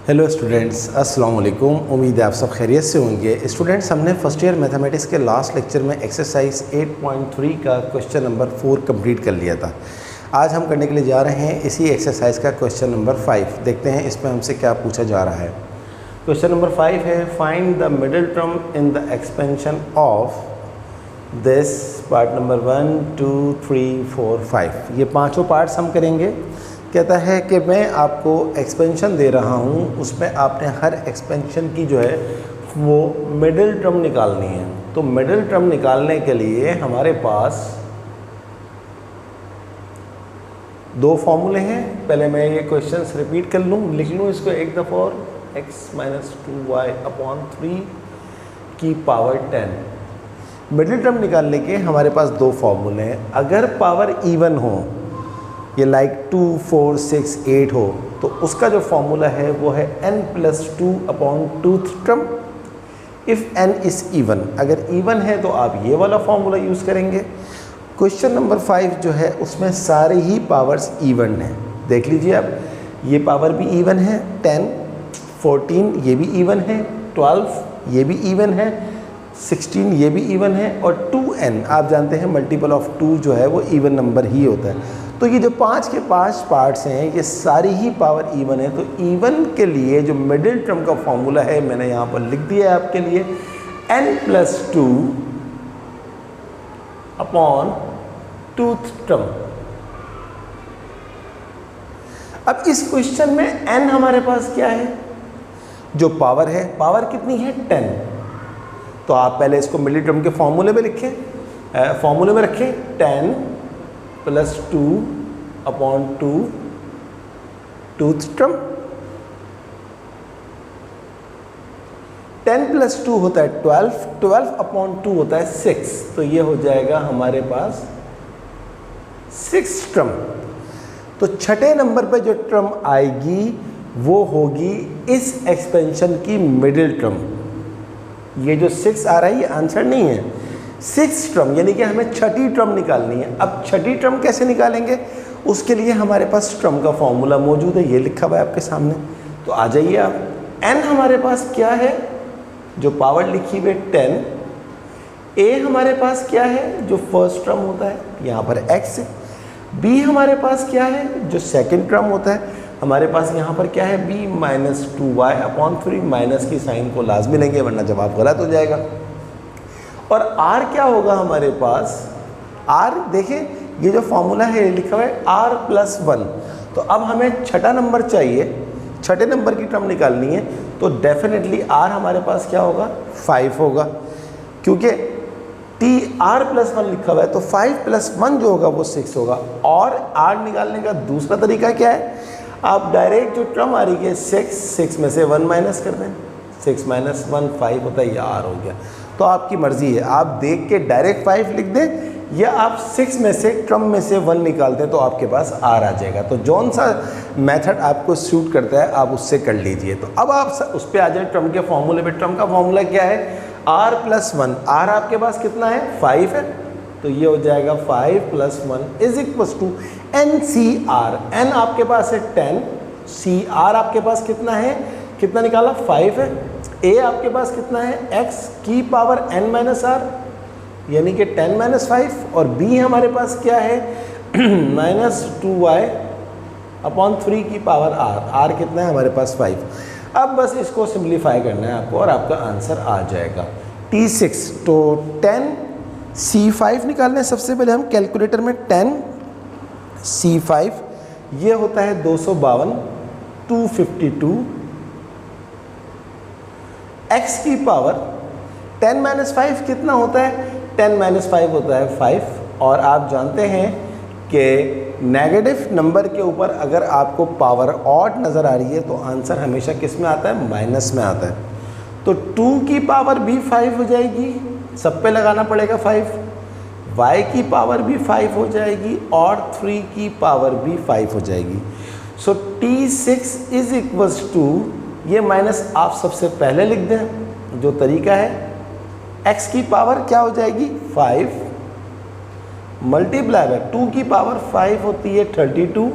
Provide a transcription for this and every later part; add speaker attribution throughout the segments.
Speaker 1: Hello students, अस्सलाम वालेकुम। उम्मीद है आप सब खैरियत से होंगे। स्टूडेंट्स, हमने फर्स्ट ईयर मैथमेटिक्स के लास्ट लेक्चर में एक्सरसाइज 8.3 का क्वेश्चन नंबर 4 कंप्लीट कर लिया था। आज हम करने के लिए जा रहे हैं इसी एक्सरसाइज का क्वेश्चन नंबर 5। देखते हैं इसमें हमसे क्या पूछा जा रहा है। क्वेश्चन नंबर 5 है, find the middle term in the expansion of this part number 1, 2, 3, 4, 5। ये पाँचों पार्ट्स हम करेंगे। कहता है कि मैं आपको एक्सपेंशन दे रहा हूँ, उसमें आपने हर एक्सपेंशन की जो है वो मिडिल टर्म निकालनी है। तो मिडिल टर्म निकालने के लिए हमारे पास दो फॉर्मूले हैं। पहले मैं ये क्वेश्चंस रिपीट कर लूँ, लिख लूँ इसको एक दफ़ा और। x-2y/3 की पावर 10। मिडिल टर्म निकालने के हमारे पास दो फॉर्मूले हैं। अगर पावर इवन हो, ये लाइक 2, 4, 6, 8 हो, तो उसका जो फॉर्मूला है वो है n+2/2th term if n is even. अगर इवन है तो आप ये वाला फॉर्मूला यूज़ करेंगे। क्वेश्चन नंबर 5 जो है उसमें सारे ही पावर्स इवन हैं। देख लीजिए आप, ये पावर भी इवन है, 10, 14 ये भी इवन है, 12 ये भी इवन है, 16 ये भी इवन है, और 2n आप जानते हैं मल्टीपल ऑफ 2 जो है वो इवन नंबर ही होता है। तो ये जो 5 के 5 पार्ट्स हैं ये सारी ही पावर इवन है। तो इवन के लिए जो मिडिल टर्म का फॉर्मूला है मैंने यहाँ पर लिख दिया है आपके लिए, n+2/2th टर्म। अब इस क्वेश्चन में n हमारे पास क्या है, जो पावर है, पावर कितनी है 10। तो आप पहले इसको मिडिल टर्म के फॉर्मूले में लिखें, फॉर्मूले में रखें 10+2/2th टर्म। 10+2 होता है 12, 12/2 होता है 6। तो ये हो जाएगा हमारे पास 6 टर्म। तो छठे नंबर पे जो टर्म आएगी वो होगी इस एक्सपेंशन की मिडिल टर्म। ये जो 6 आ रहा है ये आंसर नहीं है, 6 टर्म, यानी कि हमें छठी टर्म निकालनी है। अब छठी टर्म कैसे निकालेंगे, उसके लिए हमारे पास टर्म का फॉर्मूला मौजूद है, ये लिखा हुआ है आपके सामने। तो आ जाइए आप, n हमारे पास क्या है, जो पावर लिखी हुई 10। a हमारे पास क्या है, जो फर्स्ट टर्म होता है, यहाँ पर x है। b हमारे पास क्या है, जो सेकेंड टर्म होता है, हमारे पास यहाँ पर क्या है, b-2y/3। माइनस की साइन को लाजमी लेंगे वरना जवाब गलत हो जाएगा। और r क्या होगा हमारे पास, r देखें ये जो फॉर्मूला है लिखा हुआ है r+1। तो अब हमें छठा नंबर चाहिए, छठे नंबर की टर्म निकालनी है। तो डेफिनेटली r हमारे पास क्या होगा, 5 होगा, क्योंकि r+1 लिखा हुआ है। तो 5+1 जो होगा वो 6 होगा। और r निकालने का दूसरा तरीका क्या है, आप डायरेक्ट जो टर्म आ रही है 6 में से 1 माइनस कर दें, 6 - 1 5 होता है, ये r हो गया। तो आपकी मर्ज़ी है, आप देख के डायरेक्ट 5 लिख दें या आप 6 में से टर्म में से 1 निकालते हैं तो आपके पास r आ जाएगा। तो जौन सा मेथड आपको सूट करता है आप उससे कर लीजिए। तो अब आप उस पर आ जाए टर्म के फॉर्मूले पे। टर्म का फॉर्मूला क्या है, r+1। r आपके पास कितना है, 5 है। तो ये हो जाएगा 5+1 = NCR। n आपके पास है 10, CR आपके पास कितना है, कितना निकाला, 5 है। a आपके पास कितना है, x की पावर n-r यानी कि 10 - 5। और b हमारे पास क्या है, -2y/3 की पावर r। r कितना है हमारे पास, 5। अब बस इसको सिंप्लीफाई करना है आपको और आपका आंसर आ जाएगा T6। तो 10 C5 निकालना है सबसे पहले हम कैलकुलेटर में। 10 C5 ये होता है 252, 252। x की पावर 10 - 5 कितना होता है, 10 - 5 होता है 5। और आप जानते हैं कि नेगेटिव नंबर के ऊपर अगर आपको पावर ऑड नज़र आ रही है तो आंसर हमेशा किस में आता है, माइनस में आता है। तो 2 की पावर भी 5 हो जाएगी, सब पे लगाना पड़ेगा 5। y की पावर भी 5 हो जाएगी और 3 की पावर भी 5 हो जाएगी। सो T6 = ये माइनस आप सबसे पहले लिख दें, जो तरीका है, x की पावर क्या हो जाएगी, 5 मल्टीप्लाई बाय 2 की पावर 5 होती है 32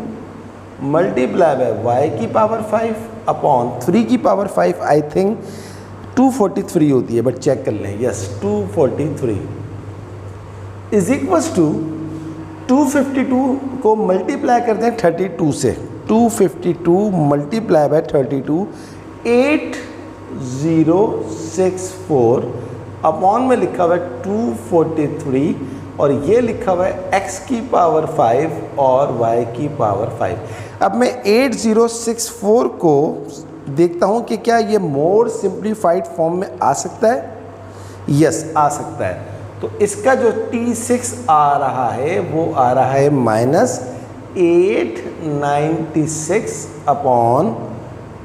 Speaker 1: मल्टीप्लाई बाय वाई की पावर 5 अपॉन 3 की पावर 5, आई थिंक 243 होती है, बट चेक कर लें। यस 243 इज इक्वल्स टू 252 को मल्टीप्लाई करते हैं 32 से, 252 मल्टीप्लाई बाय 32 8064 अपॉन में लिखा हुआ है 243 और ये लिखा हुआ है x की पावर 5 और y की पावर 5। अब मैं 8064 को देखता हूँ कि क्या ये मोर सिंप्लीफाइड फॉर्म में आ सकता है। यस आ सकता है। तो इसका जो T6 आ रहा है वो आ रहा है -896 upon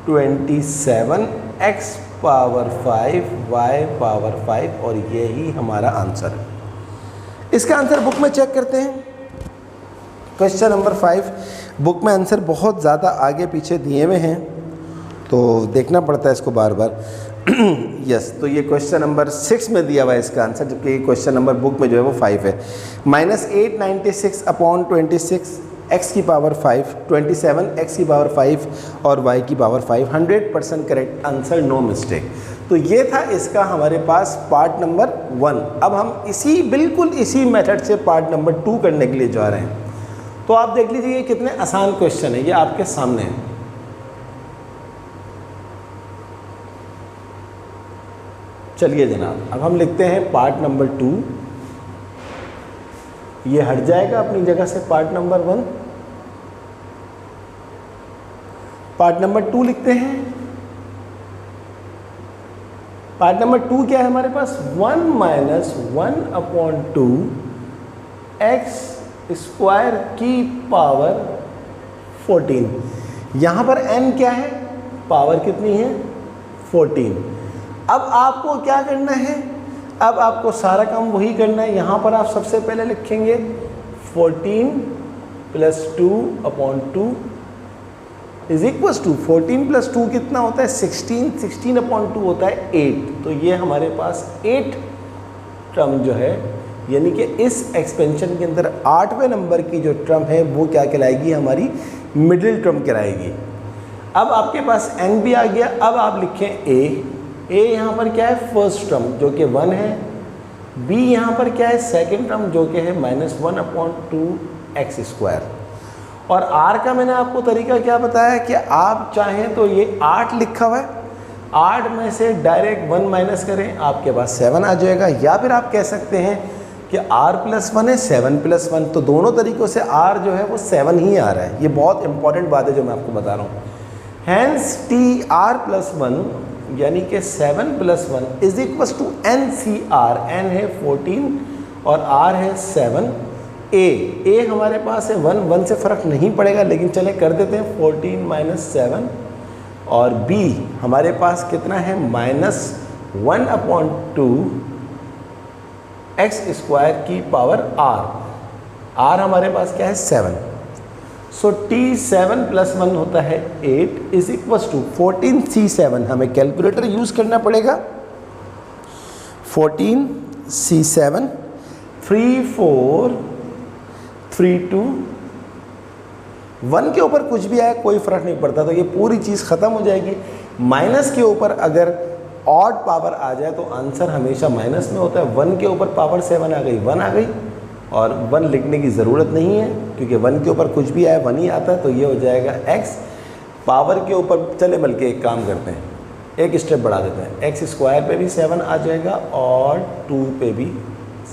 Speaker 1: 27 x power 5 y power 5 और यही हमारा आंसर है। इसका आंसर बुक में चेक करते हैं। क्वेश्चन नंबर 5 बुक में आंसर बहुत ज़्यादा आगे पीछे दिए हुए हैं तो देखना पड़ता है इसको बार बार। यस तो ये क्वेश्चन नंबर 6 में दिया हुआ है इसका आंसर, जबकि क्वेश्चन नंबर बुक में जो है वो 5 है। -896 अपॉन 26 x की पावर 5, 27 x की पावर 5 और y की power 5, 100% correct answer, no mistake. तो ये था इसका हमारे पास पार्ट नंबर 1। अब हम बिल्कुल इसी मेथड से पार्ट नंबर 2 करने के लिए जा रहे हैं। तो आप देख लीजिए कितने आसान क्वेश्चन है, ये आपके सामने है। चलिए जनाब अब हम लिखते हैं पार्ट नंबर 2। ये हट जाएगा अपनी जगह से पार्ट नंबर 1। पार्ट नंबर 2 लिखते हैं। पार्ट नंबर 2 क्या है हमारे पास, 1 - 1 अपॉन 2 x स्क्वायर की पावर 14। यहाँ पर n क्या है, पावर कितनी है 14। अब आपको क्या करना है, अब आपको सारा काम वही करना है। यहाँ पर आप सबसे पहले लिखेंगे 14 + 2 अपॉन 2 इज इक्वल्स टू 14 + 2 कितना होता है 16, 16 अपॉन 2 होता है 8। तो ये हमारे पास 8 टर्म जो है, यानी कि इस एक्सपेंशन के अंदर 8वें नंबर की जो टर्म है वो क्या कहलाएगी, हमारी मिडिल टर्म कहलाएगी। अब आपके पास n भी आ गया। अब आप लिखें a यहाँ पर क्या है फर्स्ट टर्म जो कि 1 है, b यहाँ पर क्या है सेकंड टर्म जो कि है -1 अपॉन 2x स्क्वायर। और r का मैंने आपको तरीका क्या बताया कि आप चाहें तो ये 8 लिखा हुआ है, 8 में से डायरेक्ट 1 माइनस करें, आपके पास 7 आ जाएगा। या फिर आप कह सकते हैं कि r + 1 है 7 + 1, तो दोनों तरीक़ों से r जो है वो 7 ही आ रहा है। ये बहुत इंपॉर्टेंट बात है जो मैं आपको बता रहा हूँ। हैंस TR + 1 यानी कि 7 + 1 is equals to NCR। n है 14 और r है 7। a हमारे पास है 1 से फ़र्क नहीं पड़ेगा, लेकिन चले कर देते हैं 14 - 7। और b हमारे पास कितना है -1 अपॉन 2x स्क्वायर की पावर r हमारे पास क्या है 7। सो T7 + 1 होता है 8 इज इक्वल्स टू 14C7। हमें कैलकुलेटर यूज़ करना पड़ेगा। 14C7 3432 1 के ऊपर कुछ भी आए कोई फ़र्क नहीं पड़ता, तो ये पूरी चीज़ ख़त्म हो जाएगी। माइनस के ऊपर अगर ऑड पावर आ जाए तो आंसर हमेशा माइनस में होता है। 1 के ऊपर पावर 7 आ गई 1 आ गई, और 1 लिखने की ज़रूरत नहीं है क्योंकि 1 के ऊपर कुछ भी आए 1 ही आता है। तो ये हो जाएगा x पावर के ऊपर। चले बल्कि एक काम करते हैं, एक स्टेप बढ़ा देते हैं, x स्क्वायर पे भी 7 आ जाएगा और 2 पे भी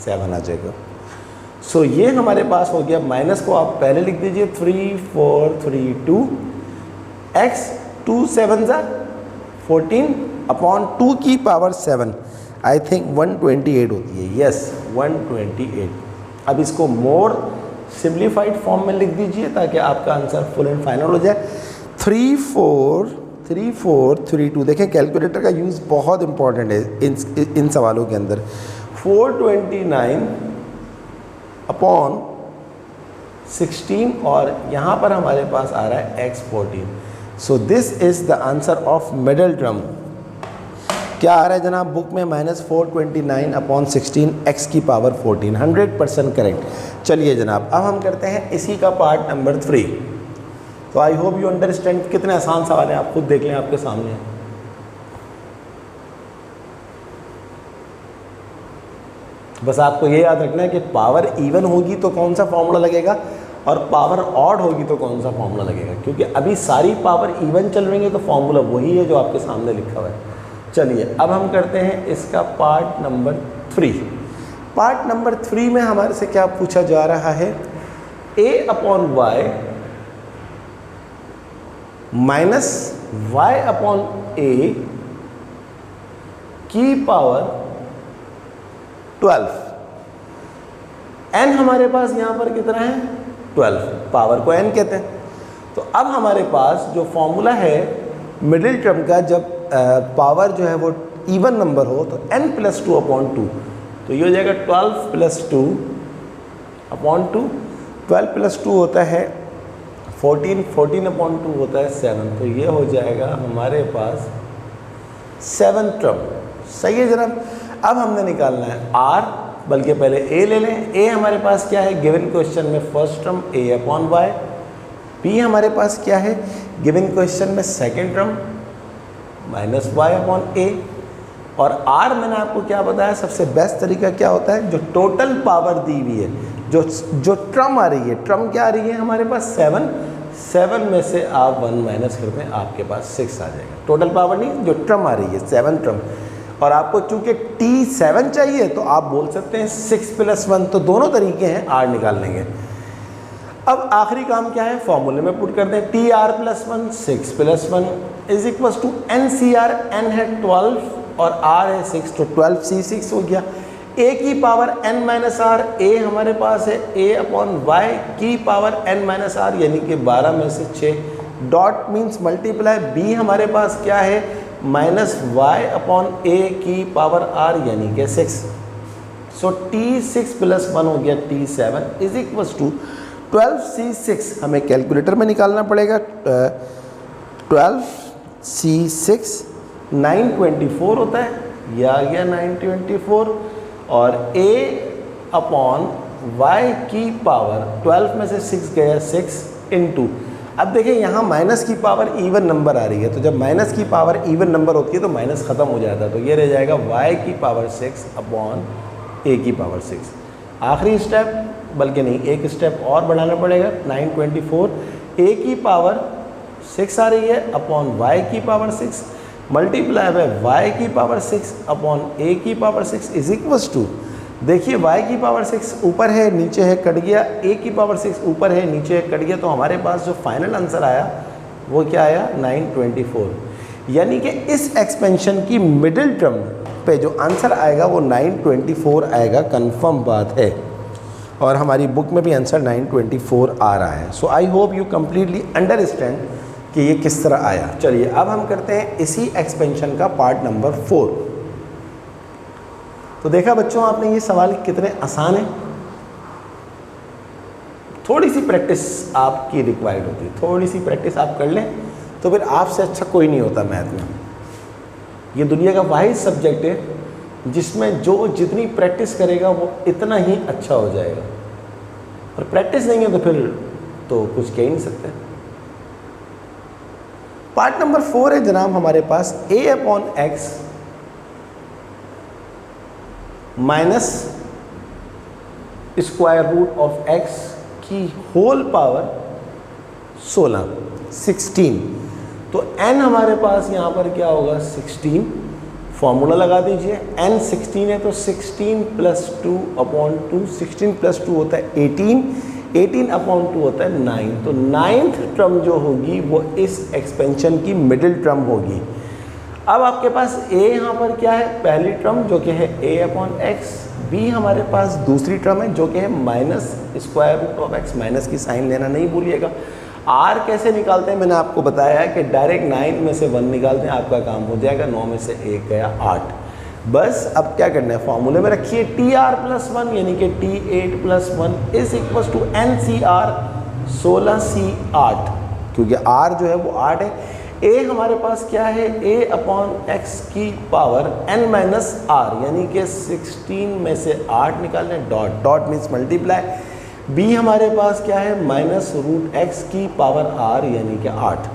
Speaker 1: 7 आ जाएगा। सो ये हमारे पास हो गया। माइनस को आप पहले लिख दीजिए 3432 x 2 7 14 अपॉन 2 की पावर 7, आई थिंक 128 होती है। यस 128। अब इसको मोर सिंप्लीफाइड फॉर्म में लिख दीजिए ताकि आपका आंसर फुल एंड फाइनल हो जाए। 3432 देखें कैलकुलेटर का यूज़ बहुत इंपॉर्टेंट है इन सवालों के अंदर। 429 अपॉन 16 और यहाँ पर हमारे पास आ रहा है x 14। So this is the answer of middle term. क्या आ रहा है जनाब बुक में -429 अपॉन 16 x की पावर 14, 100% करेक्ट। चलिए जनाब अब हम करते हैं इसी का पार्ट नंबर 3। तो आई होप यू अंडरस्टैंड। कितने आसान सवाल हैं, आप खुद देख लें, आपके सामने है। बस आपको ये याद रखना है कि पावर इवन होगी तो कौन सा फॉर्मूला लगेगा और पावर ऑड होगी तो कौन सा फॉर्मूला लगेगा, क्योंकि अभी सारी पावर इवन चल रही है तो फॉर्मूला वही है जो आपके सामने लिखा हुआ है। चलिए अब हम करते हैं इसका पार्ट नंबर 3। पार्ट नंबर 3 में हमारे से क्या पूछा जा रहा है, a upon Y minus Y upon A की पावर 12। n हमारे पास यहां पर कितना है 12, पावर को n कहते हैं। तो अब हमारे पास जो फॉर्मूला है मिडिल टर्म का, जब पावर जो है वो इवन नंबर हो तो n प्लस 2 अपॉन 2, तो ये हो जाएगा 12 प्लस 2 अपॉन 2। 12 प्लस 2 होता है 14, 14 अपॉन 2 होता है 7, तो ये हो जाएगा हमारे पास 7 टर्म। सही है जनाब। अब हमने निकालना है r, बल्कि पहले a ले लें। a हमारे पास क्या है गिवन क्वेश्चन में first term a upon y, p हमारे पास क्या है गिवन क्वेश्चन में second term minus Y upon a, और r मैंने आपको क्या बताया, सबसे बेस्ट तरीका क्या होता है, जो टोटल पावर दी हुई है, जो ट्रम आ रही है, ट्रम क्या आ रही है हमारे पास 7 में से आप 1 माइनस कर दें, आपके पास 6 आ जाएगा। टोटल पावर नहीं, जो ट्रम आ रही है 7 ट्रम, और आपको चूंकि T7 चाहिए तो आप बोल सकते हैं 6 प्लस 1, तो दोनों तरीके हैं r निकालने के। अब आखिरी काम क्या है, फॉर्मूले में पुट कर दें, TR plus 1 6 plus 1 is equal to NCR, n है 12 और r है 6, तो 12C6 हो गया। a की power n minus r, a हमारे पास है a अपॉन वाई की पावर n माइनस आर, यानी कि 12 में से 6, डॉट मीन्स मल्टीप्लाई, b हमारे पास क्या है माइनस वाई अपॉन a की पावर r यानी कि 6, सो T6 प्लस 1 हो गया T7 is equal to 12C6। हमें कैलकुलेटर में निकालना पड़ेगा। 12C6 924 होता है, यह आ गया 924, और a अपॉन y की पावर 12 में से 6 गया 6 इंटू, अब देखिए यहाँ माइनस की पावर इवन नंबर आ रही है, तो जब माइनस की पावर इवन नंबर होती है तो माइनस ख़त्म हो जाता है, तो ये रह जाएगा y की पावर 6 अपॉन a की पावर 6। आखिरी स्टेप, बल्कि नहीं एक स्टेप और बढ़ाना पड़ेगा, 924 a की पावर 6 आ रही है अपॉन y की पावर 6 मल्टीप्लाई बाय y की पावर 6 अपॉन a की पावर 6 इज इक्वल्स टू, देखिए y की पावर 6 ऊपर है नीचे है कट गया, a की पावर 6 ऊपर है नीचे है कट गया, तो हमारे पास जो फाइनल आंसर आया वो क्या आया 924। यानी कि इस एक्सपेंशन की मिडिल टर्म पे जो आंसर आएगा वो 924 आएगा, कंफर्म बात है, और हमारी बुक में भी आंसर 924 आ रहा है। So I hope you completely understand कि ये किस तरह आया। चलिए अब हम करते हैं इसी एक्सपेंशन का पार्ट नंबर 4। तो देखा बच्चों आपने ये सवाल कितने आसान है, थोड़ी सी प्रैक्टिस आपकी रिक्वायर्ड होती है, थोड़ी सी प्रैक्टिस आप कर लें तो फिर आपसे अच्छा कोई नहीं होता मैथ में। ये दुनिया का वाहिद सब्जेक्ट है जिसमें जो जितनी प्रैक्टिस करेगा वो इतना ही अच्छा हो जाएगा, और प्रैक्टिस नहीं है तो फिर तो कुछ कह ही नहीं सकते। पार्ट नंबर 4 है जनाब हमारे पास a upon x minus square root of x की होल पावर 16। तो n हमारे पास यहाँ पर क्या होगा 16, फॉर्मूला लगा दीजिए, n 16 है तो 16 प्लस 2 अपॉन 2, 16 प्लस 2 होता है 18, 18 अपॉन 2 होता है 9, तो 9th टर्म जो होगी वो इस एक्सपेंशन की मिडिल टर्म होगी। अब आपके पास a यहाँ पर क्या है पहली टर्म जो कि है a अपॉन एक्स, b हमारे पास दूसरी टर्म है जो कि है minus square root of x, minus की साइन लेना नहीं भूलिएगा। r कैसे निकालते हैं मैंने आपको बताया है कि डायरेक्ट 9 में से 1 निकालते हैं, आपका काम हो जाएगा, 9 में से 1 गया 8। बस अब क्या करना है फॉर्मूले में रखिए TR प्लस 1 यानी कि T8 plus 1 is equal to NCR 16C8, क्योंकि R जो है वो 8 है। a हमारे पास क्या है a अपॉन एक्स की पावर n माइनस आर, यानी कि 16 में से 8 निकालने, dot dot means multiply, b हमारे पास क्या है माइनस रूट एक्स की पावर r यानी कि 8।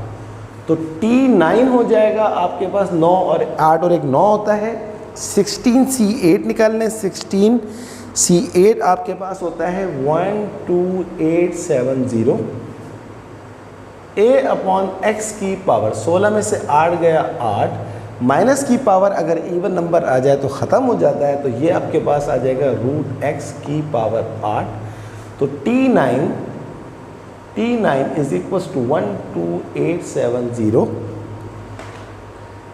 Speaker 1: तो t9 हो जाएगा आपके पास 9 और 8 और एक 9 होता है 16c8 निकालने 16c8 आपके पास होता है 12870 a अपॉन x की पावर 16 में से 8 गया 8 माइनस की पावर अगर इवन नंबर आ जाए तो ख़त्म हो जाता है तो ये आपके पास आ जाएगा रूट x की पावर 8। तो t9 is equal to 12870।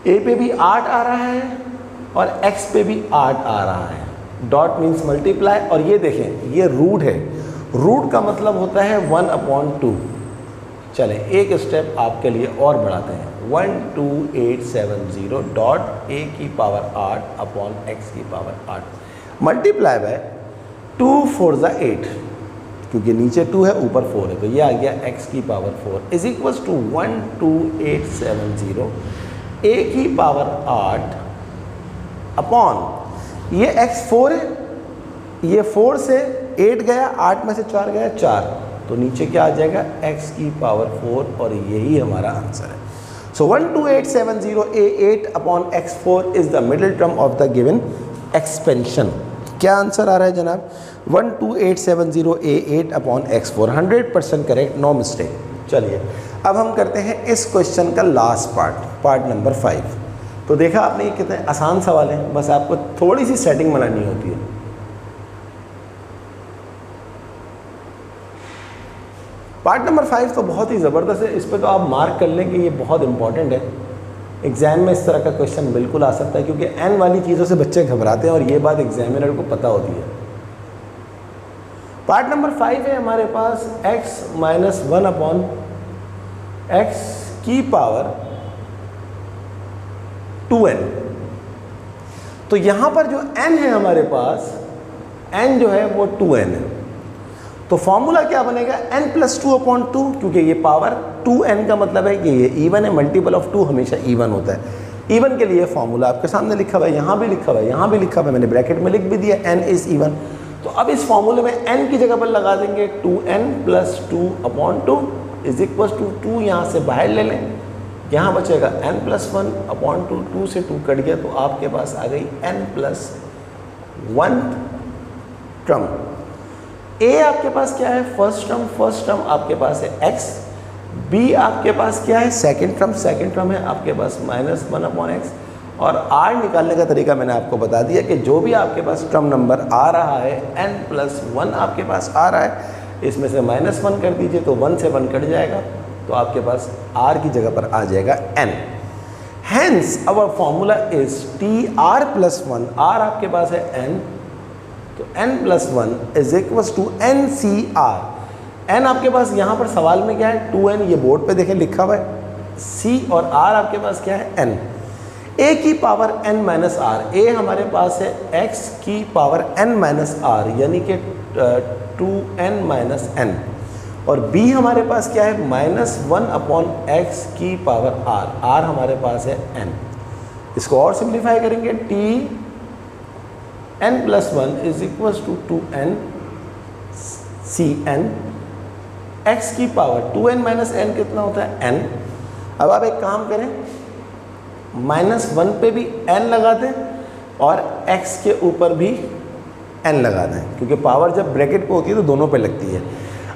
Speaker 1: a पे भी 8 आ रहा है और x पे भी 8 आ रहा है। डॉट मीन्स मल्टीप्लाई और ये देखें ये रूट है, रूट का मतलब होता है 1/2। चलें एक स्टेप आपके लिए और बढ़ाते हैं 12870 डॉट a की पावर 8 अपॉन x की पावर 8 मल्टीप्लाई बाय 2 4 ज़ा 8 क्योंकि नीचे 2 है ऊपर 4 है तो ये आ गया x की power 4 is equals to 12870 a की पावर 8 अपॉन ये x 4 है, ये 4 से 8 गया 8 में से 4 गया 4 तो नीचे क्या आ जाएगा x की पावर 4 और यही हमारा आंसर है। सो 12870 a8 upon x4 is the middle term of the given expansion. क्या आंसर आ रहा है जनाब 12870 a8 upon x4 100% correct, no mistake. चलिए अब हम करते हैं इस क्वेश्चन का लास्ट पार्ट नंबर 5। तो देखा आपने ये कितने आसान सवाल हैं, बस आपको थोड़ी सी सेटिंग बनानी होती है। पार्ट नंबर 5 तो बहुत ही ज़बरदस्त है, इस पर तो आप मार्क कर लें कि ये बहुत इंपॉर्टेंट है। एग्जाम में इस तरह का क्वेश्चन बिल्कुल आ सकता है क्योंकि एन वाली चीज़ों से बच्चे घबराते हैं और ये बात एग्जामिनर को पता होती है। पार्ट नंबर 5 है हमारे पास x माइनस 1 अपॉन एक्स की पावर 2n। तो यहाँ पर जो n है हमारे पास n जो है वो 2n है तो फॉर्मूला क्या बनेगा n प्लस 2 अपॉन 2 क्योंकि ये पावर 2n का मतलब है कि ये इवन है, मल्टीपल ऑफ 2 हमेशा इवन होता है। इवन के लिए फॉर्मूला आपके सामने लिखा हुआ है, यहाँ भी लिखा हुआ है, यहाँ भी लिखा हुआ है, मैंने ब्रैकेट में लिख भी दिया n इज़ इवन। तो अब इस फॉर्मूले में n की जगह पर लगा देंगे 2n plus 2 upon 2 is equal to 2 यहाँ से बाहर ले लें, यहाँ बचेगा n प्लस 1 अपॉन 2, 2 से 2 कट गया तो आपके पास आ गई n प्लस 1 टर्म। a आपके पास क्या है फर्स्ट टर्म आपके पास है x, b आपके पास क्या है सेकंड टर्म है आपके पास माइनस 1 अपॉन एक्स और r निकालने का तरीका मैंने आपको बता दिया कि जो भी आपके पास टर्म नंबर आ रहा है n प्लस 1 आपके पास आ रहा है, इसमें से माइनस 1 कर दीजिए तो 1 से 1 कट जाएगा तो आपके पास r की जगह पर आ जाएगा n। Hence our formula is tr plus 1, r आपके पास है n तो n plus 1 is equal to NCR। n आपके पास यहाँ पर सवाल में क्या है 2n, ये बोर्ड पे देखें लिखा हुआ है, c और r आपके पास क्या है n। a की power n minus r, a हमारे पास है x की पावर n माइनस r यानी कि 2n माइनस n और b हमारे पास क्या है माइनस 1 अपॉन x की पावर r, r हमारे पास है n। इसको और सिंप्लीफाई करेंगे t n plus 1 is equal to 2n cn x की पावर 2n माइनस n कितना होता है n। अब आप एक काम करें माइनस 1 पे भी n लगा दें और x के ऊपर भी n लगा दें क्योंकि पावर जब ब्रैकेट पे होती है तो दोनों पे लगती है।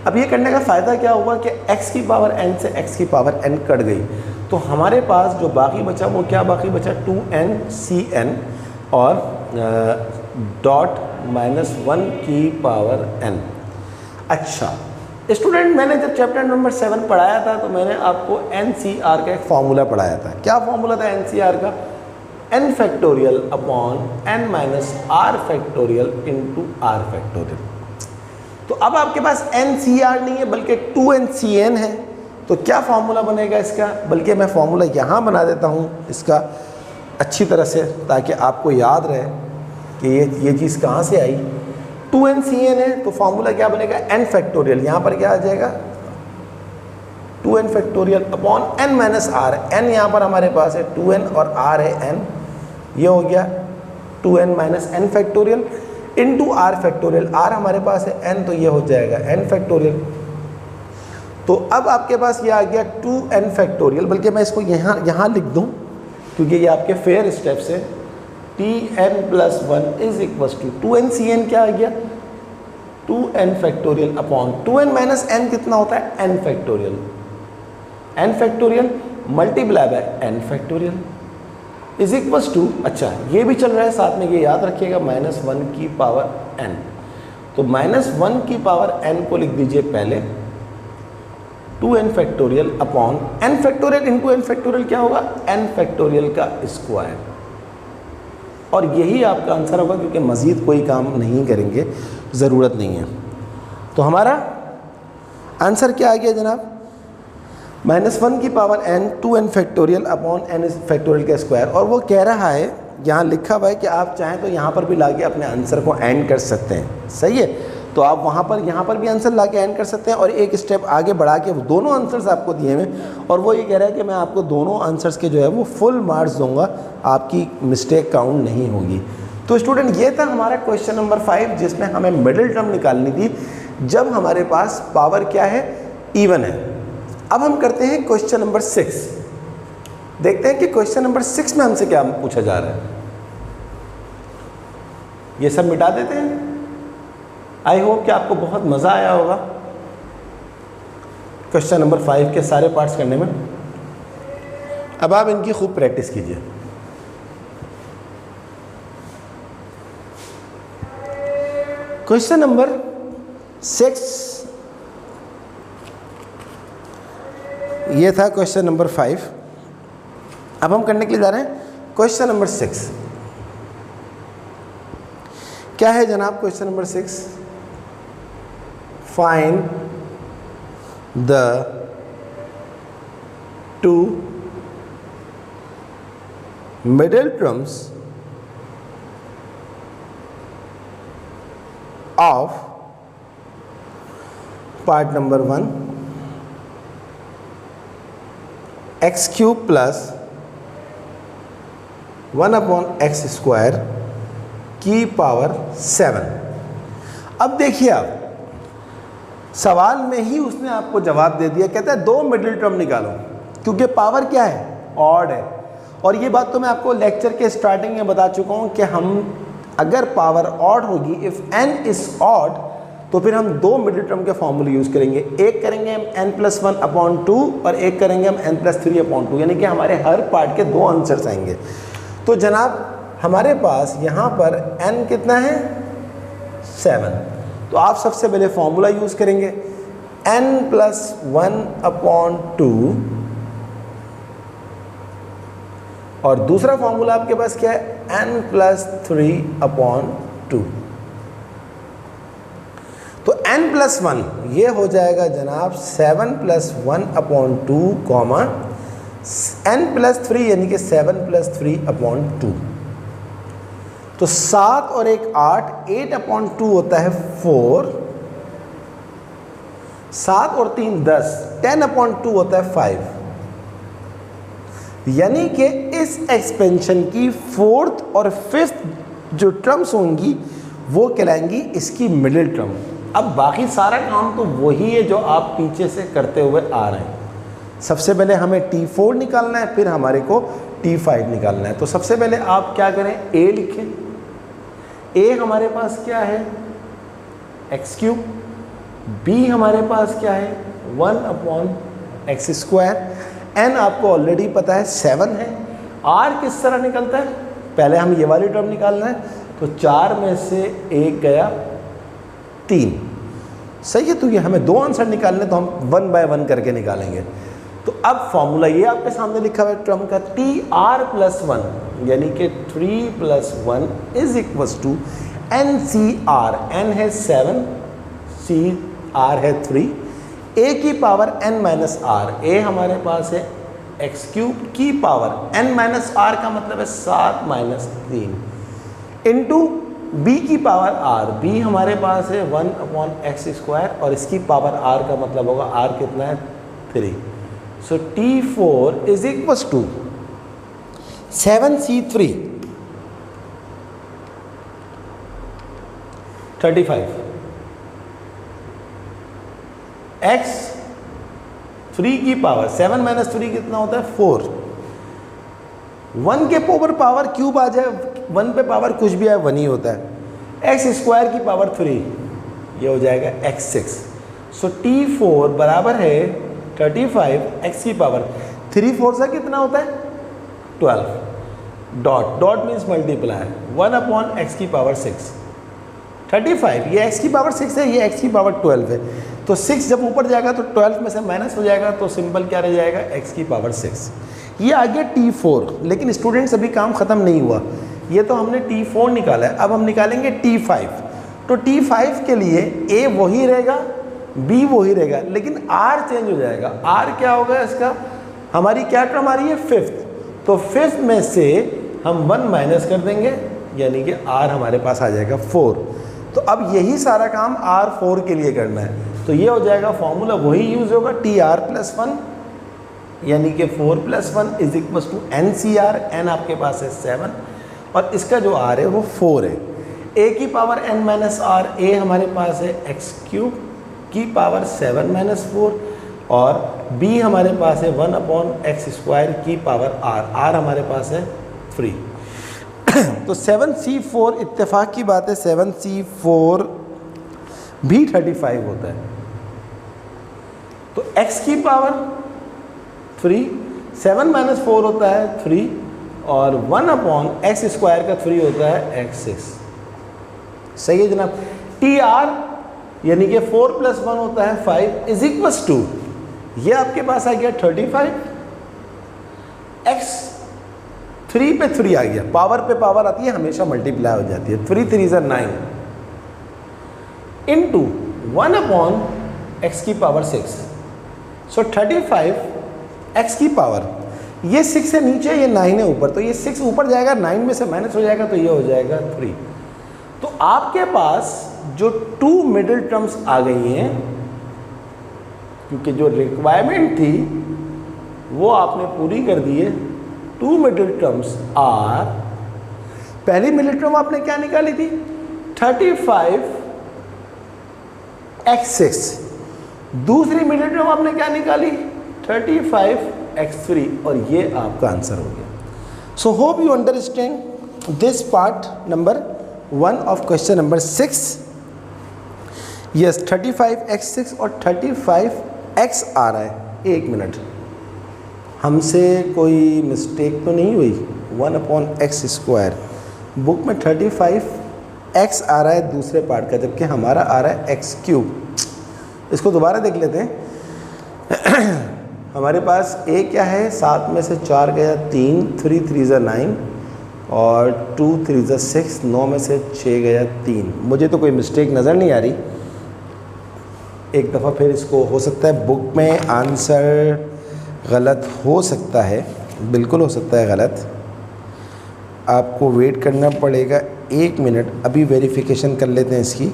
Speaker 1: अब ये करने का फ़ायदा क्या हुआ कि x की पावर n से x की पावर n कट गई तो हमारे पास जो बाकी बचा वो क्या बाकी बचा 2n cn और डॉट माइनस 1 की पावर n। अच्छा स्टूडेंट, मैंने जब चैप्टर नंबर 7 पढ़ाया था तो मैंने आपको NCR का एक फार्मूला पढ़ाया था। क्या फार्मूला था NCR का? n factorial upon n minus r factorial into r factorial. तो अब आपके पास NCR नहीं है बल्कि 2NCN है तो क्या फार्मूला बनेगा इसका? बल्कि मैं फार्मूला यहाँ बना देता हूँ इसका अच्छी तरह से ताकि आपको याद रहे कि ये चीज़ कहाँ से आई। 2NCN है तो फार्मूला क्या बनेगा n फैक्टोरियल, यहाँ पर क्या आ जाएगा 2n factorial upon n minus r। n यहाँ पर हमारे पास है 2n और r है n, ये हो गया 2n minus n factorial. Into r factorial, r हमारे पास है n, तो ये हो जाएगा n फैक्टोरियल। तो अब आपके पास ये आ गया 2n फैक्टोरियल, बल्कि मैं इसको यहाँ लिख दूँ क्योंकि ये आपके फेयर स्टेप्स है। Tn+1 is equal to 2n Cn क्या आ गया 2n factorial upon 2n minus n कितना होता है n factorial, n factorial multiply by n factorial is equal to, अच्छा ये भी चल रहा है साथ में, ये याद रखिएगा -1 की पावर n। तो -1 की पावर n को लिख दीजिए पहले 2n factorial upon n factorial into n factorial क्या होगा n फैक्टोरियल का स्क्वायर, और यही आपका आंसर होगा क्योंकि मज़ीद कोई काम नहीं करेंगे, ज़रूरत नहीं है। तो हमारा आंसर क्या आ गया जनाब -1 की power n 2n factorial upon n factorial का स्क्वायर। और वो कह रहा है यहाँ लिखा हुआ है कि आप चाहें तो यहाँ पर भी लाके अपने आंसर को एंड कर सकते हैं, सही है। तो आप वहाँ पर यहाँ पर भी आंसर लाके एंड कर सकते हैं और एक स्टेप आगे बढ़ा के दोनों आंसर्स आपको दिए हुए, और वो ये कह रहा है कि मैं आपको दोनों आंसर्स के जो है वो फुल मार्क्स दूंगा, आपकी मिस्टेक काउंट नहीं होगी। तो स्टूडेंट ये था हमारा क्वेश्चन नंबर 5 जिसमें हमें मिडिल टर्म निकालनी थी जब हमारे पास पावर क्या है इवन है। अब हम करते हैं क्वेश्चन नंबर 6, देखते हैं कि क्वेश्चन नंबर 6 में हमसे क्या पूछा जा रहा है। ये सब मिटा देते हैं। आई होप कि आपको बहुत मज़ा आया होगा क्वेश्चन नंबर 5 के सारे पार्ट्स करने में। अब आप इनकी खूब प्रैक्टिस कीजिए। क्वेश्चन नंबर 6 ये था क्वेश्चन नंबर 5। अब हम करने के लिए जा रहे हैं क्वेश्चन नंबर 6। क्या है जनाब question number 6? Find the two middle terms of part number 1 x cube plus 1 upon x square की पावर 7। अब देखिए आप सवाल में ही उसने आपको जवाब दे दिया, कहता है दो मिडिल टर्म निकालो, क्योंकि पावर क्या है ऑड है। और ये बात तो मैं आपको लेक्चर के स्टार्टिंग में बता चुका हूँ कि हम अगर पावर ऑड होगी, इफ़ n इज़ ऑड, तो फिर हम दो मिडिल टर्म के फॉर्मूले यूज़ करेंगे। एक करेंगे हम n+1/2 और एक करेंगे हम n+3/2, यानी कि हमारे हर पार्ट के दो आंसर्स आएंगे। तो जनाब हमारे पास यहाँ पर n कितना है 7, तो आप सबसे पहले फॉर्मूला यूज़ करेंगे n+1/2 और दूसरा फॉर्मूला आपके पास क्या है n+3/2। तो n+1 ये हो जाएगा जनाब 7+1/2 कॉमा n+3 यानी कि 7+3/2। तो 7 और 1 8, 8/2 होता है 4, 7 और 3 10, 10/2 होता है 5। यानी कि इस एक्सपेंशन की फोर्थ और फिफ्थ जो टर्म्स होंगी वो कहलाएंगी इसकी मिडिल टर्म। अब बाकी सारा काम तो वही है जो आप पीछे से करते हुए आ रहे हैं। सबसे पहले हमें T4 निकालना है, फिर हमारे को T5 निकालना है। तो सबसे पहले आप क्या करें, A लिखें। A हमारे पास क्या है x3, B हमारे पास क्या है 1/x², n आपको ऑलरेडी पता है 7 है। r किस तरह निकलता है, पहले हम ये वाली टर्म निकालना है, तो 4 में से 1 गया 3, सही है। तो ये हमें दो आंसर निकालने, तो हम 1 बाय 1 करके निकालेंगे। तो अब फॉर्मूला ये आपके सामने लिखा हुआ है टर्म का TR+1 यानी कि 3+1 is equal to NCR, n है 7, CR है 3, a की पावर n-r, a हमारे पास है x³ की पावर n-r का मतलब है 7-3 इंटू b की पावर r, b हमारे पास है 1/x² और इसकी पावर r का मतलब होगा r कितना है 3। So T4 is equal to 7C3 35 x 3 की पावर 7 माइनस 3 कितना होता है 4। 1 के पावर क्यूब आ जाए, 1 पे पावर कुछ भी आए 1 ही होता है। x स्क्वायर की पावर 3 ये हो जाएगा x6। सो t4 बराबर है 35 x की पावर 3 4 से कितना होता है 12। Dot means multiply 1 upon x की पावर 6। 35 ये x की पावर 6 है, ये x की पावर 12 है। तो 6 जब ऊपर जाएगा तो 12 में से माइनस हो जाएगा, तो सिंपल क्या रह जाएगा x की पावर 6। ये आ गया t4। लेकिन स्टूडेंट्स अभी काम ख़त्म नहीं हुआ, ये तो हमने t4 निकाला है, अब हम निकालेंगे t5। तो t5 के लिए a वही रहेगा, b वही रहेगा, लेकिन r चेंज हो जाएगा। r क्या होगा इसका, हमारी क्या टर्म आ रही है 5th, तो 5th में से हम 1 माइनस कर देंगे, यानी कि r हमारे पास आ जाएगा 4। तो अब यही सारा काम r4 के लिए करना है, तो ये हो जाएगा फॉर्मूला वही यूज़ होगा tr+1, यानी कि 4+1 is equal to NCR। n आपके पास है 7 और इसका जो r है वो 4 है। a की power n minus r, a हमारे पास है x³ की पावर 7 माइनस 4 और b हमारे पास है 1 अपॉन x² की पावर r, r हमारे पास है 3। तो 7c4 इत्तेफाक की बात है 7c4 भी 35 होता है। तो x की पावर 3, 7 माइनस 4 होता है 3 और 1 अपॉन x² का 3 होता है x6। सही है जनाब। tr यानी कि 4+1 होता है 5 इज इक्वल्स टू, ये आपके पास आ गया 35, x 3 पे 3 आ गया, पावर पे पावर आती है हमेशा मल्टीप्लाई हो जाती है, 3 3 is 9 इंटू 1 अपॉन x की पावर 6। सो 35 x की पावर, ये 6 से नीचे, ये 9 है ऊपर, तो ये 6 ऊपर जाएगा, 9 में से माइनस हो जाएगा, तो ये हो जाएगा 3। तो आपके पास जो 2 मिडिल टर्म्स आ गई हैं, क्योंकि जो रिक्वायरमेंट थी वो आपने पूरी कर दी है। 2 मिडिल टर्म्स आर, पहली मिडिल टर्म आपने क्या निकाली थी 35 x6, दूसरी मिडिल टर्म आपने क्या निकाली 35 x3 और ये आपका आंसर हो गया। So hope you understand this part number 1 of question number 6। Yes 35 x6 और 35 x आ रहा है। 1 मिनट, हमसे कोई मिस्टेक तो नहीं हुई, 1 अपॉन x², बुक में 35 x आ रहा है दूसरे पार्ट का, जबकि हमारा आ रहा है x³। इसको दोबारा देख लेते हैं। हमारे पास a क्या है, 7 में से 4 गया 3, 3 3 is 9 और 2 3 is 6, 9 में से 6 गया 3। मुझे तो कोई मिस्टेक नज़र नहीं आ रही। एक दफ़ा फिर इसको, हो सकता है बुक में आंसर गलत हो सकता है, बिल्कुल हो सकता है गलत, आपको वेट करना पड़ेगा 1 मिनट। अभी वेरिफिकेशन कर लेते हैं इसकी।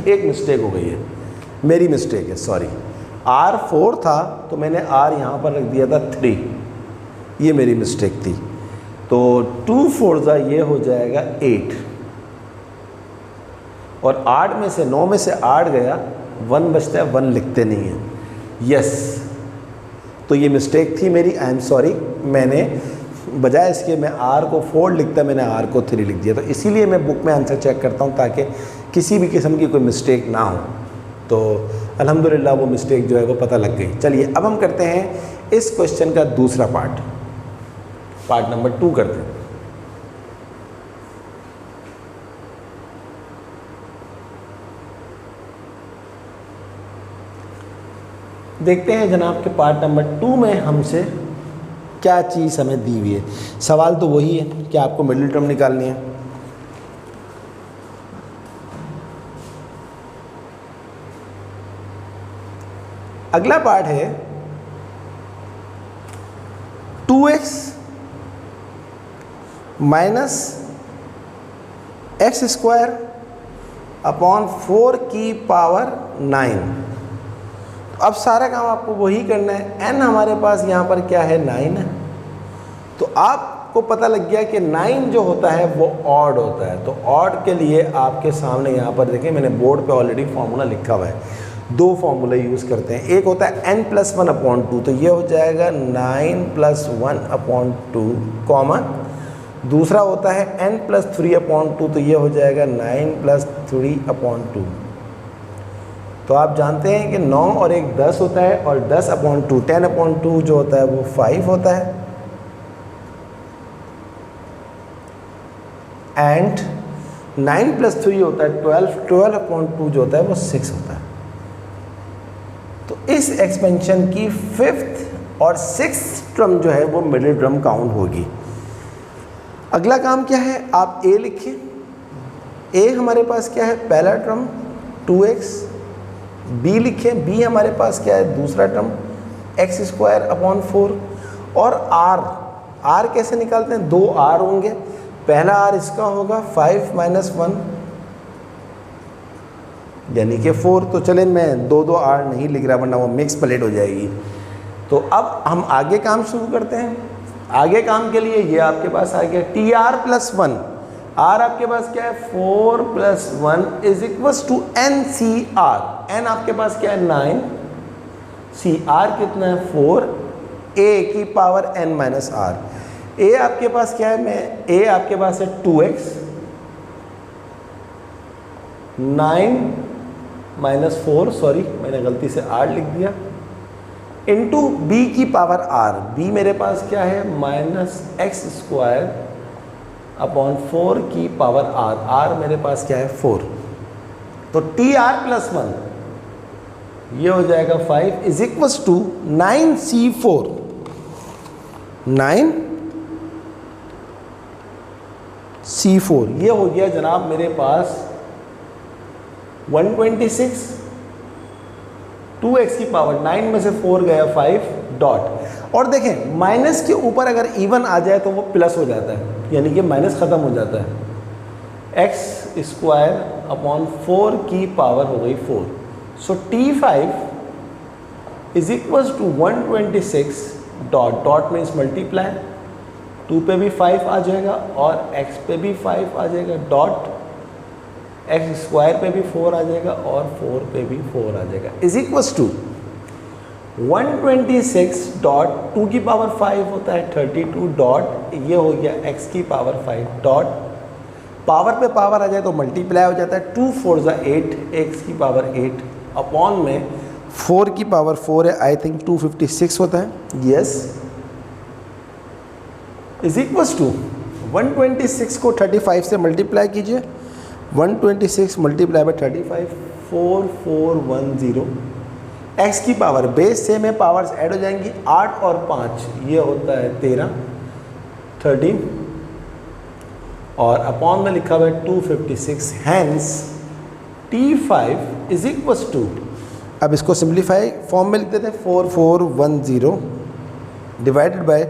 Speaker 1: एक मिस्टेक हो गई है, मेरी मिस्टेक है, सॉरी। R4 था तो मैंने R यहाँ पर रख दिया था 3, ये मेरी मिस्टेक थी। तो 2 4 ये हो जाएगा 8 और 8 में से 9 में से 8 गया, 1 बचता है, 1 लिखते नहीं हैं। यस, तो ये मिस्टेक थी मेरी, आई एम सॉरी। मैंने बजाय इसके मैं R को 4 लिखता, मैंने R को 3 लिख दिया। तो इसीलिए मैं बुक में आंसर चेक करता हूँ ताकि किसी भी किस्म की कोई मिस्टेक ना हो। तो अल्हम्दुलिल्लाह वो मिस्टेक जो है वो पता लग गई। चलिए अब हम करते हैं इस क्वेश्चन का दूसरा पार्ट नंबर 2 करते हैं। देखते हैं जनाब के पार्ट नंबर 2 में हमसे क्या चीज़ हमें दी हुई है। सवाल तो वही है कि आपको मिडिल टर्म निकालनी है। अगला पार्ट है 2x माइनस x² अपॉन 4 की पावर 9। अब सारा काम आपको वही करना है। n हमारे पास यहाँ पर क्या है 9 है, तो आपको पता लग गया कि 9 जो होता है वो ऑड होता है। तो ऑड के लिए आपके सामने यहाँ पर देखें, मैंने बोर्ड पे ऑलरेडी फार्मूला लिखा हुआ है। दो फार्मूला यूज़ करते हैं, एक होता है n+1/2, तो ये हो जाएगा 9+1/2 कॉमा, दूसरा होता है n+3/2, तो ये हो जाएगा 9+3/2। तो आप जानते हैं कि 9 और 1 10 होता है, और 10/2 10/2 जो होता है वो 5 होता है, एंड 9+3 होता है 12 12/2 जो होता है वो 6 होता है। तो इस एक्सपेंशन की 5th और 6th टर्म जो है वो मिडिल टर्म काउंट होगी। अगला काम क्या है, आप a लिखिए। a हमारे पास क्या है, पहला टर्म 2x। b लिखें, b हमारे पास क्या है, दूसरा टर्म x²/4। और r कैसे निकालते हैं, 2 r होंगे। पहला r इसका होगा 5 - 1 यानी कि 4। तो चलें, मैं 2 r नहीं लिख रहा वरना वो मिक्स प्लेट हो जाएगी। तो अब हम आगे काम शुरू करते हैं। आगे काम के लिए ये आपके पास आ गया tr+1। r आपके पास क्या है, 4+1 = NCr। n आपके पास क्या है 9, cr कितना है 4, a⁻n - r। a आपके पास क्या है, a आपके पास है 2x, 9 - 4, सॉरी मैंने गलती से r लिख दिया, इंटू b⁻r। b मेरे पास क्या है -x²/4 r मेरे पास क्या है 4। तो tr+1 ये हो जाएगा 5 = 9c4। 9c4 ये हो गया जनाब मेरे पास 126। 2x⁻9 में से 4 गया 5 डॉट। और देखें माइनस के ऊपर अगर इवन आ जाए तो वो प्लस हो जाता है, यानी कि माइनस ख़त्म हो जाता है। x²/4 की पावर हो गई 4। सो t5 = 126 डॉट मीन्स मल्टीप्लाई, 2 पे भी 5 आ जाएगा और x पे भी 5 आ जाएगा डॉट, x² पे भी 4 आ जाएगा और 4 पे भी 4 आ जाएगा, = 126 डॉट 2 की पावर 5 होता है 32 डॉट, ये हो गया x⁻5 डॉट, पावर पे पावर आ जाए तो मल्टीप्लाई हो जाता है, 2 4 = 8 x⁻8 अपॉन में 4 की पावर 4 है, आई थिंक 256 होता है, यस, = 126 को 35 से मल्टीप्लाई कीजिए, 126 × 35 4410। x की पावर बेस से में पावर्स ऐड हो जाएंगी, 8 और 5 ये होता है 13 और अपॉन में लिखा हुआ है 256। हैंस t5 = अब इसको सिंप्लीफाई फॉर्म में लिख देते हैं 4410 डिवाइडेड बाय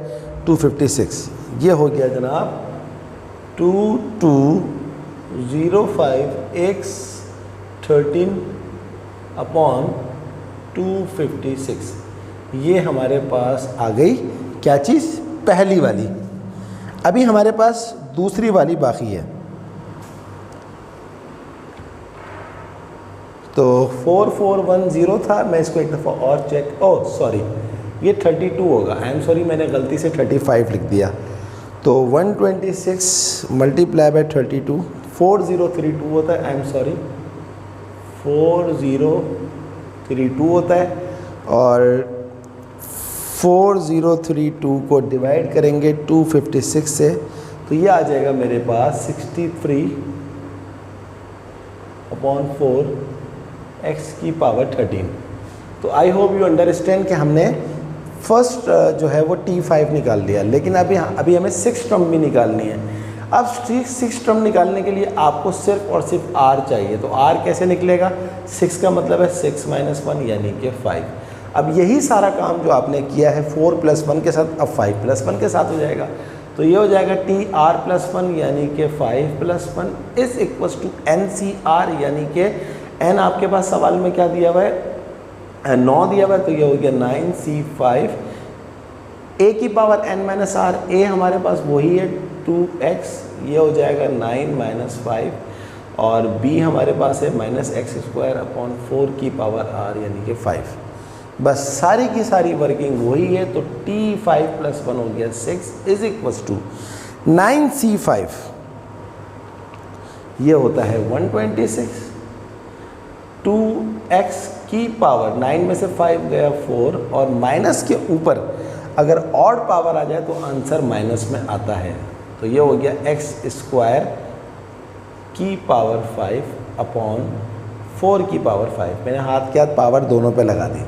Speaker 1: 256। ये हो गया जनाब 2205x 13 अपॉन 256। ये हमारे पास आ गई क्या चीज़, पहली वाली। अभी हमारे पास दूसरी वाली बाकी है। तो 4410 था, मैं इसको एक दफ़ा और चेक, ओह सॉरी ये 32 होगा, आई एम सॉरी मैंने गलती से 35 लिख दिया। तो 126 × 32 4032 होता है, आई एम सॉरी 4032 होता है, और 4032 को डिवाइड करेंगे 256 से तो ये आ जाएगा मेरे पास 63/4 x⁻13। तो आई होप यू अंडरस्टैंड कि हमने फर्स्ट जो है वो t5 निकाल लिया, लेकिन अभी हमें 6 टर्म भी निकालनी है। अब 6 टर्म निकालने के लिए आपको सिर्फ और सिर्फ r चाहिए। तो r कैसे निकलेगा, 6 का मतलब है 6 - 1 यानी कि 5। अब यही सारा काम जो आपने किया है 4 + 1 के साथ, अब 5 + 1 के साथ हो जाएगा। तो ये हो जाएगा tr+1 यानी कि 5 + 1 = NCr, यानी कि n आपके पास सवाल में क्या दिया हुआ है 9 दिया हुआ है, तो ये हो गया 9c5 a की power n minus r, a हमारे पास वही है 2x, ये हो जाएगा 9 माइनस 5, और b हमारे पास है माइनस एक्स स्क्वायर अपॉन 4 की पावर r यानी कि 5। बस सारी की सारी वर्किंग वही है, तो t5 + 1 हो गया 6 इज इक्वल टू 9c5, ये होता है 126, 2x की पावर 9 में से 5 गया 4, और माइनस के ऊपर अगर ऑड पावर आ जाए तो आंसर माइनस में आता है, तो ये हो गया x स्क्वायर की पावर 5 अपॉन 4 की पावर 5। मैंने हाथ के हाथ पावर दोनों पे लगा दी।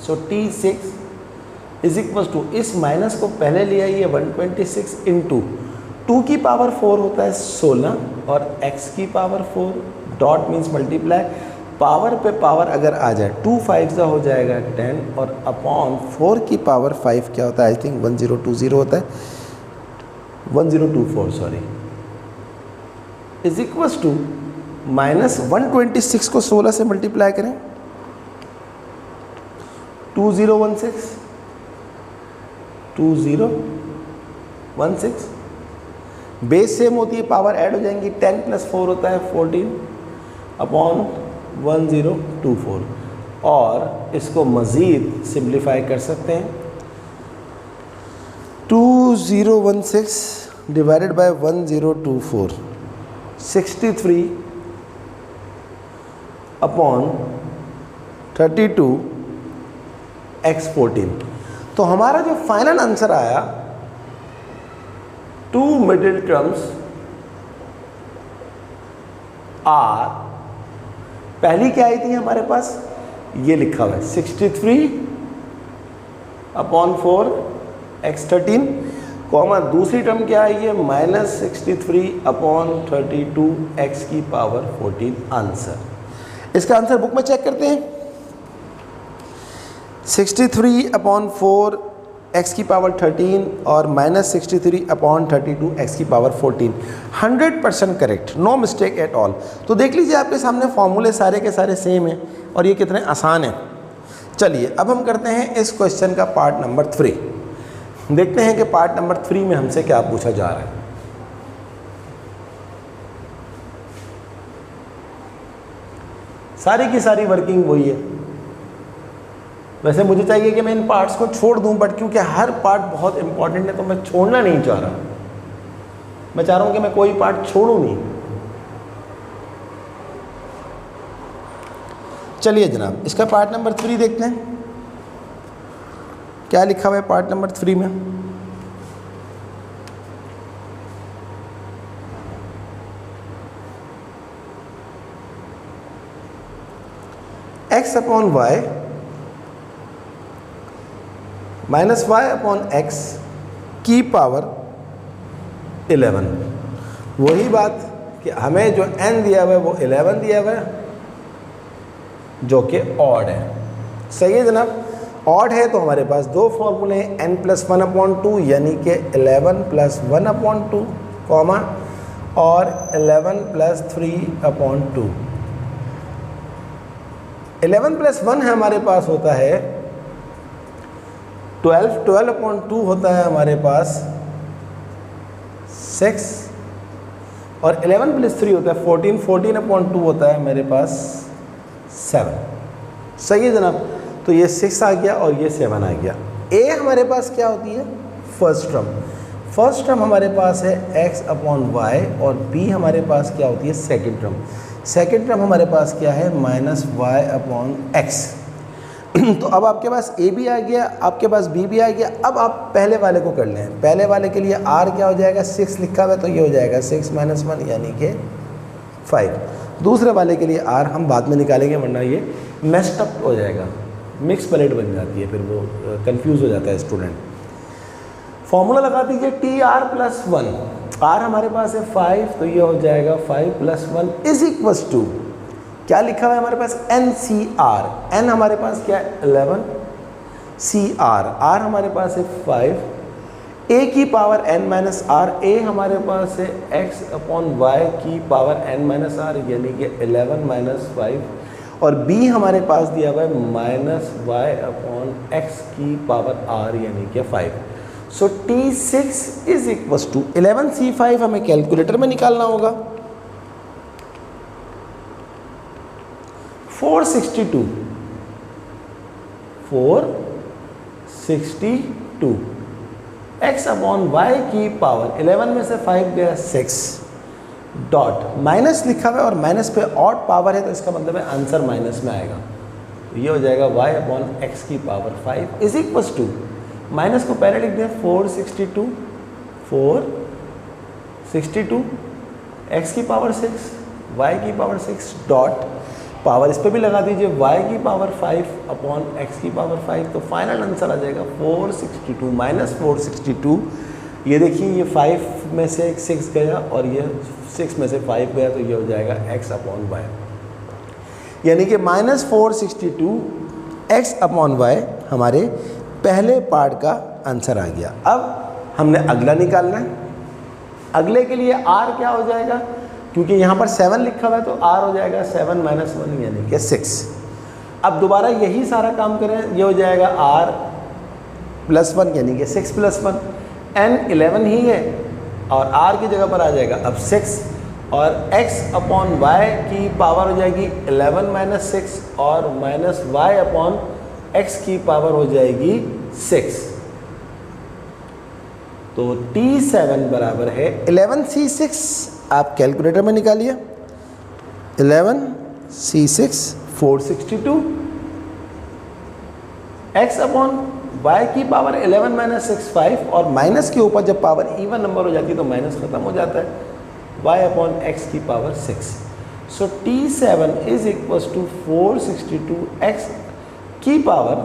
Speaker 1: सो t6 इज इक्वल टू, इस माइनस को पहले लिया, ये 126 इंटू 2 की पावर 4 होता है 16, और x की power 4 dot means multiply, power पे पावर अगर आ जाए 2 5 हो जाएगा 10, और अपॉन 4 की पावर 5 क्या होता है, आई थिंक 1020 होता है, 1024 sorry, is equal to minus 126 को 16 से मल्टीप्लाई करें 2016 2016, बेस सेम होती है, पावर ऐड हो जाएंगी, 10 + 4 होता है 14 अपॉन 1024, और इसको मज़ीद सिंप्लीफाई कर सकते हैं, 2016 डिवाइडेड बाय 1024, 63 अपॉन 32 x 14। तो हमारा जो फाइनल आंसर आया, 2 मिडिल टर्म्स आर, पहली क्या आई थी हमारे पास, ये लिखा हुआ है 63 अपॉन 4 x 13, कॉमा दूसरी टर्म क्या आई है, माइनस 63 अपॉन 32 x की पावर 14 आंसर। इसका आंसर बुक में चेक करते हैं, 63 अपॉन 4 x की पावर 13 और माइनस 63 अपॉन 32 x की power 14, 100% correct, no mistake at all. तो देख लीजिए आपके सामने फॉर्मूले सारे के सारे सेम हैं और ये कितने आसान हैं। चलिए अब हम करते हैं इस क्वेश्चन का पार्ट नंबर 3, देखते हैं कि पार्ट नंबर 3 में हमसे क्या पूछा जा रहा है। सारी की सारी वर्किंग वही है। वैसे मुझे चाहिए कि मैं इन पार्ट्स को छोड़ दूं, बट क्योंकि हर पार्ट बहुत इंपॉर्टेंट है तो मैं छोड़ना नहीं चाह रहा। मैं चाह रहा हूं कि मैं कोई पार्ट छोड़ूं नहीं। चलिए जनाब, इसका पार्ट नंबर 3 देखते हैं क्या लिखा हुआ है पार्ट नंबर 3 में। x upon Y minus Y upon x की पावर 11। वही बात कि हमें जो n दिया हुआ है वो 11 दिया हुआ है जो कि ऑड है। सही है जनाब, ऑड है तो हमारे पास दो फॉर्मूले हैं, n + 1/2 यानी कि 11 + 1/2 कॉमा और 11 + 3/2। 11 + 1 है हमारे पास होता है 12, 12/2 होता है हमारे पास 6 और 11 + 3 होता है 14, 14/2 होता है मेरे पास 7। सही है जनाब, तो ये 6 आ गया और ये 7 आ गया। a हमारे पास क्या होती है, फर्स्ट टर्म। फर्स्ट टर्म हमारे पास है x अपॉन वाई और b हमारे पास क्या होती है, सेकेंड टर्म। सेकेंड टर्म हमारे पास क्या है, -y अपॉन x। तो अब आपके पास a भी आ गया, आपके पास b भी आ गया। अब आप पहले वाले को कर लें। पहले वाले के लिए r क्या हो जाएगा, 6 लिखा हुआ है तो ये हो जाएगा 6 - 1 यानी कि 5। दूसरे वाले के लिए r हम बाद में निकालेंगे वरना ये मेस्ड अप हो जाएगा, मिक्स पैलेट बन जाती है, फिर वो कंफ्यूज हो जाता है स्टूडेंट। फॉर्मूला लगा दीजिए tr + 1, r हमारे पास है 5 तो ये हो जाएगा 5 + 1 इज इक्वल टू क्या लिखा हुआ है हमारे पास, NCR। n हमारे पास क्या है 11, CR r हमारे पास है 5, a की पावर n - r, a हमारे पास है x अपॉन y की पावर n - r यानी कि 11 - 5 और b हमारे पास दिया हुआ है माइनस वाई अपॉन एक्स की पावर r यानी कि 5। सो T6 is equal to 11C5 हमें कैलकुलेटर में निकालना होगा 462 x अपॉन वाई की पावर 11 में से 5 गया 6 डॉट माइनस लिखा हुआ है और माइनस पे ऑड पावर है तो इसका मतलब है आंसर माइनस में आएगा। तो ये हो जाएगा y अपॉन एक्स की power 5 is equal to minus को पहले लिख दिया 462 x की पावर 6 y की पावर 6 डॉट पावर इस पर भी लगा दीजिए y की पावर 5 अपॉन x की पावर 5। तो फाइनल आंसर आ जाएगा 462 माइनस 462। ये देखिए ये 5 में से 6 गया और ये 6 में से 5 गया तो ये हो जाएगा x अपॉन वाई, यानी कि माइनस 462 x अपॉन वाई हमारे पहले पार्ट का आंसर आ गया। अब हमने अगला निकालना है। अगले के लिए r क्या हो जाएगा, क्योंकि यहाँ पर 7 लिखा हुआ है तो r हो जाएगा 7 माइनस 1 यानी कि 6। अब दोबारा यही सारा काम करें, ये हो जाएगा r प्लस 1 यानी कि 6 प्लस 1, n 11 ही है और r की जगह पर आ जाएगा अब 6 और x अपॉन y की पावर हो जाएगी 11 माइनस 6 और माइनस y अपॉन x की पावर हो जाएगी 6। तो T7 बराबर है 11C6, आप कैलकुलेटर में निकालिए 11C6 462 x अपॉन y की पावर 11 माइनस 6 5 और माइनस के ऊपर जब पावर इवन नंबर हो जाती है तो माइनस खत्म हो जाता है, y अपॉन x की power 6। So T7 is equal to 462 x की पावर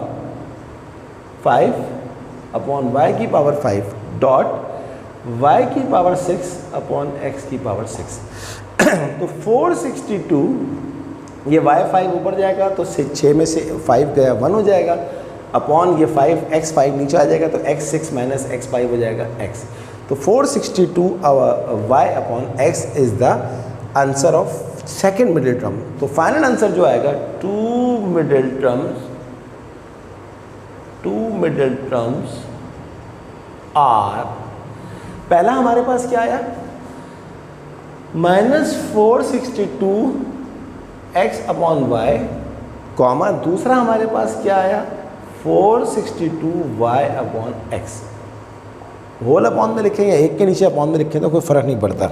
Speaker 1: 5 अपॉन y की पावर 5 डॉट y की पावर 6 अपॉन x की पावर 6। तो 462 ये y5 ऊपर जाएगा तो 6 में से 5 गया 1 हो जाएगा अपॉन ये 5 x5 नीचे आ जाएगा तो x6 माइनस x5 हो जाएगा x। तो 462 y अपॉन x is the answer of second middle term. तो फाइनल आंसर जो आएगा टू मिडिल टर्म्स आर, पहला हमारे पास क्या आया minus 462 x upon y comma, दूसरा हमारे पास क्या आया 462 y upon x. Whole upon में लिखें या एक के नीचे अपॉन में लिखें तो कोई फ़र्क नहीं पड़ता।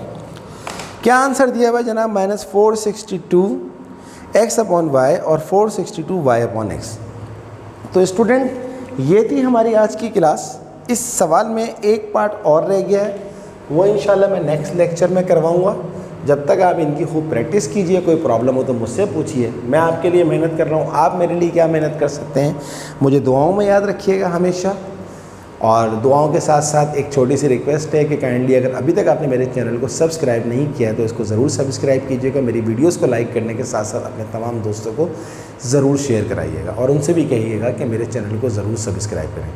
Speaker 1: क्या आंसर दिया हुआ जनाब माइनस 462 x अपॉन वाई और 462 y अपॉन एक्स। तो स्टूडेंट ये थी हमारी आज की क्लास। इस सवाल में एक पार्ट और रह गया है, वो इंशाल्लाह मैं नेक्स्ट लेक्चर में करवाऊँगा। जब तक आप इनकी खूब प्रैक्टिस कीजिए, कोई प्रॉब्लम हो तो मुझसे पूछिए, मैं आपके लिए मेहनत कर रहा हूँ। आप मेरे लिए क्या मेहनत कर सकते हैं, मुझे दुआओं में याद रखिएगा हमेशा। और दुआओं के साथ साथ एक छोटी सी रिक्वेस्ट है कि काइंडली अगर अभी तक आपने मेरे चैनल को सब्सक्राइब नहीं किया है तो इसको ज़रूर सब्सक्राइब कीजिएगा। मेरी वीडियोस को लाइक करने के साथ साथ अपने तमाम दोस्तों को ज़रूर शेयर कराइएगा और उनसे भी कहिएगा कि मेरे चैनल को ज़रूर सब्सक्राइब करें।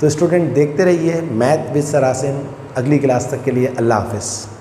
Speaker 1: तो स्टूडेंट देखते रहिए मैथ विद सर आसिम। अगली क्लास तक के लिए अल्लाह हाफ़िज़।